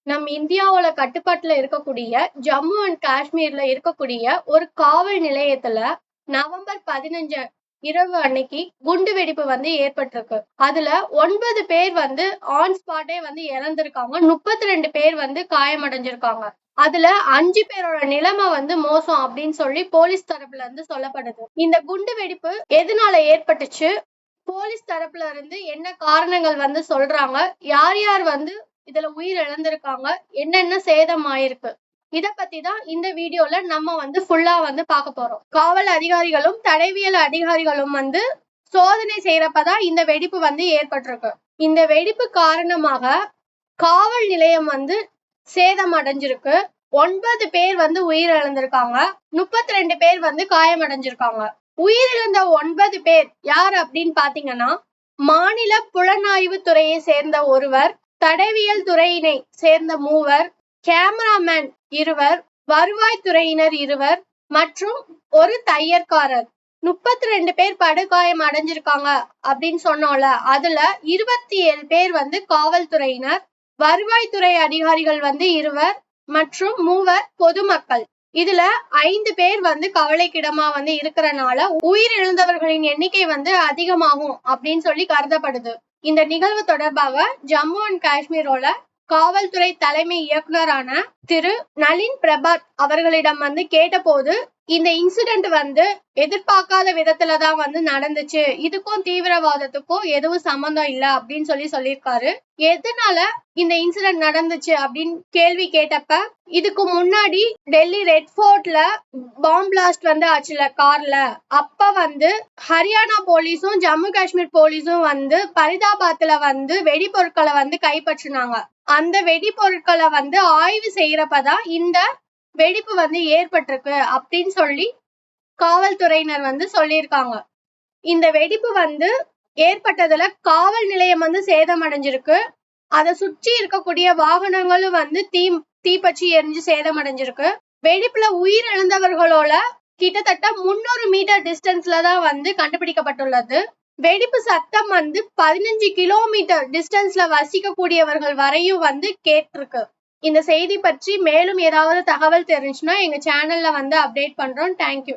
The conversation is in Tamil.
நம் இந்தியாவோட கட்டுப்பாட்டுல இருக்கக்கூடிய ஜம்மு அண்ட் காஷ்மீர்ல இருக்கக்கூடிய ஒரு காவல் நிலையத்துல நவம்பர் 15 இரவு அன்னைக்கு குண்டு வெடிப்பு ஏற்பட்டிருக்கு. அதுல 9 பேர் ஆன் ஸ்பாட்டே இறந்திருக்காங்க. 32 பேர் காயமடைஞ்சிருக்காங்க. அதுல 5 பேரோட நிலைமை மோசம் அப்படின்னு சொல்லி போலீஸ் தரப்புல இருந்து சொல்லப்படுது. இந்த குண்டு வெடிப்பு எதனால ஏற்பட்டுச்சு, போலீஸ் தரப்புல இருந்து என்ன காரணங்கள் சொல்றாங்க, யார் யார் இதுல உயிர் இழந்திருக்காங்க, என்னென்ன சேதம் ஆயிருக்கு, இத பத்தி தான் இந்த வீடியோல நம்ம ஃபுல்லா பார்க்க போறோம். காவல் அதிகாரிகளும் தடயவியல் அதிகாரிகளும் சோதனை செய்யறப்பதான் இந்த வெடிப்பு ஏற்பட்டிருக்கு. இந்த வெடிப்பு காரணமாக காவல் நிலையம் சேதம் அடைஞ்சிருக்கு. 9 பேர் உயிர் இழந்திருக்காங்க. 32 பேர் காயமடைஞ்சிருக்காங்க. உயிரிழந்த 9 பேர் யார் அப்படின்னு பாத்தீங்கன்னா, மாநில புலனாய்வு துறையை சேர்ந்த ஒருவர், தடயவியல் துறையினை சேர்ந்த 3, கேமராமேன் 2, வருவாய்த்துறையினர் 2 மற்றும் ஒரு தையற்காரர். 32 பேர் படுகாயம் அடைஞ்சிருக்காங்க அப்படின்னு சொன்னோம்ல, அதுல 27 பேர் காவல்துறையினர், வருவாய்த்துறை அதிகாரிகள் 2 மற்றும் 3 பொதுமக்கள். இதுல 5 பேர் கவலைக்கிடமா இருக்கிறனால உயிரிழந்தவர்களின் எண்ணிக்கை அதிகமாகும் அப்படின்னு சொல்லி கருதப்படுது. இந்த நிகழ்வு தொடர்பாக ஜம்மு அண்ட் காஷ்மீரோட காவல்துறை தலைமை இயக்குனரான திரு நளின் பிரபாத் அவர்களிடம் கேட்டபோது, இந்த இன்சிடென்ட் எதிர்பார்க்காத விதத்துலதான் நடந்துச்சு, இதுக்கும் தீவிரவாதத்துக்கும் எதுவும் சம்பந்தம் இல்ல அப்படின்னு சொல்லியிருக்காரு. எதனால இந்த இன்சிடென்ட் நடந்துச்சு அப்படின்னு கேள்வி கேட்டப்ப, இதுக்கு முன்னாடி டெல்லி ரெட் ஃபோர்ட்ல பாம் பிளாஸ்ட் ஆச்சுல கார்ல, அப்ப ஹரியானா போலீஸும் ஜம்மு காஷ்மீர் போலீஸும் பரிதாபாத்ல வெடிபொருட்களை கைப்பற்றினாங்க. அந்த வெடிபொருட்களை ஆய்வு செய்யறப்பதான் இந்த வெடிப்பு ஏற்பட்டிருக்கு அப்படின்னு சொல்லி காவல்துறையினர் சொல்லியிருக்காங்க. இந்த வெடிப்பு ஏற்பட்டதுல காவல் நிலையம் சேதம் அடைஞ்சிருக்கு. அதை சுற்றி இருக்கக்கூடிய வாகனங்களும் தீப்பற்றி எரிஞ்சு சேதம் அடைஞ்சிருக்கு. வெடிப்புல உயிரிழந்தவர்களோட கிட்டத்தட்ட 300 மீட்டர் டிஸ்டன்ஸ்ல தான் கண்டுபிடிக்கப்பட்டுள்ளது. வெடிப்பு சத்தம் 15 கிலோமீட்டர் டிஸ்டன்ஸ்ல வசிக்கக்கூடியவர்கள் வரையும் கேட்டிருக்கு. இந்த செய்தி பற்றி மேலும் ஏதாவது தகவல் தெரிஞ்சுன்னா எங்க சேனல்ல அப்டேட் பண்றோம். தேங்க்யூ.